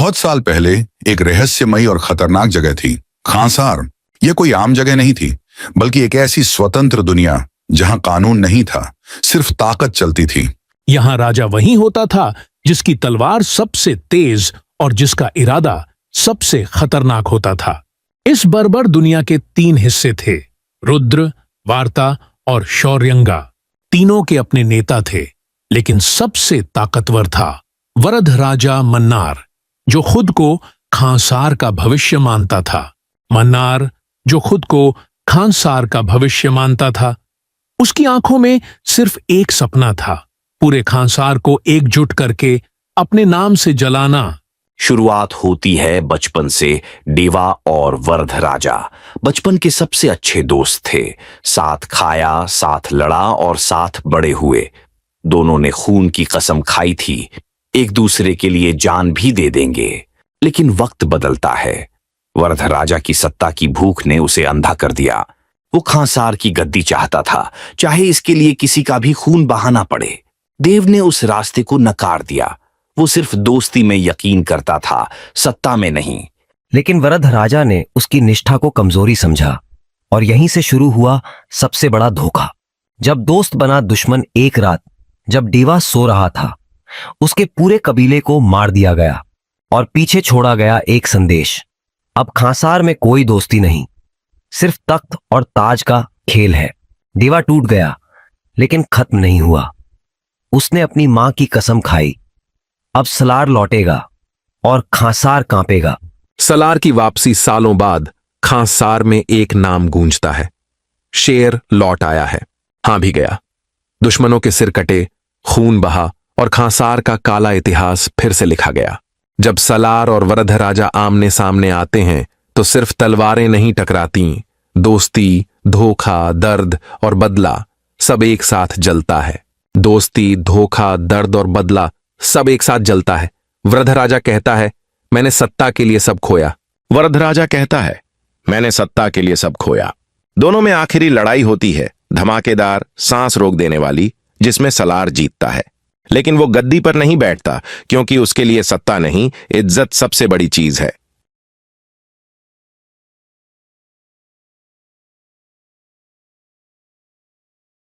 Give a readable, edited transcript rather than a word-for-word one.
बहुत साल पहले एक रहस्यमयी और खतरनाक जगह थी, खांसार। यह कोई आम जगह नहीं थी, बल्कि एक ऐसी स्वतंत्र दुनिया जहां कानून नहीं था, सिर्फ ताकत चलती थी। यहाँ राजा वही होता था जिसकी तलवार सबसे तेज और जिसका इरादा सबसे खतरनाक होता था। इस बर्बर दुनिया के 3 हिस्से थे, रुद्र, वार्ता और शौर्यंगा। तीनों के अपने नेता थे, लेकिन सबसे ताकतवर था वरद राजा मन्नार, जो खुद को खांसार का भविष्य मानता था। मन्नार, जो खुद को खांसार का भविष्य मानता था, उसकी आंखों में सिर्फ एक सपना था, पूरे खांसार को एकजुट करके अपने नाम से जलाना। शुरुआत होती है बचपन से। देवा और वरद राजा बचपन के सबसे अच्छे दोस्त थे। साथ खाया, साथ लड़ा और साथ बड़े हुए। दोनों ने खून की कसम खाई थी, एक दूसरे के लिए जान भी दे देंगे। लेकिन वक्त बदलता है। वरद राजा की सत्ता की भूख ने उसे अंधा कर दिया। वो खांसार की गद्दी चाहता था, चाहे इसके लिए किसी का भी खून बहाना पड़े। देव ने उस रास्ते को नकार दिया। वो सिर्फ दोस्ती में यकीन करता था, सत्ता में नहीं। लेकिन वरद राजा ने उसकी निष्ठा को कमजोरी समझा, और यहीं से शुरू हुआ सबसे बड़ा धोखा। जब दोस्त बना दुश्मन, एक रात जब देवा सो रहा था, उसके पूरे कबीले को मार दिया गया और पीछे छोड़ा गया एक संदेश। अब खांसार में कोई दोस्ती नहीं, सिर्फ तख्त और ताज का खेल है। देवा टूट गया, लेकिन खत्म नहीं हुआ। उसने अपनी मां की कसम खाई, अब सलार लौटेगा और खांसार कांपेगा। सलार की वापसी सालों बाद खांसार में एक नाम गूंजता है। शेर लौट आया है। हां भी गया। दुश्मनों के सिर कटे, खून बहा और खांसार का काला इतिहास फिर से लिखा गया। जब सलार और वरद राजा आमने सामने आते हैं तो सिर्फ तलवारें नहीं टकराती, दोस्ती, धोखा, दर्द और बदला सब एक साथ जलता है। दोस्ती, धोखा, दर्द और बदला सब एक साथ जलता है। वृद्ध राजा कहता है, मैंने सत्ता के लिए सब खोया। वरद राजा कहता है, मैंने सत्ता के लिए सब खोया। दोनों में आखिरी लड़ाई होती है, धमाकेदार, सांस रोक देने वाली, जिसमें सलार जीतता है। लेकिन वो गद्दी पर नहीं बैठता, क्योंकि उसके लिए सत्ता नहीं, इज्जत सबसे बड़ी चीज है।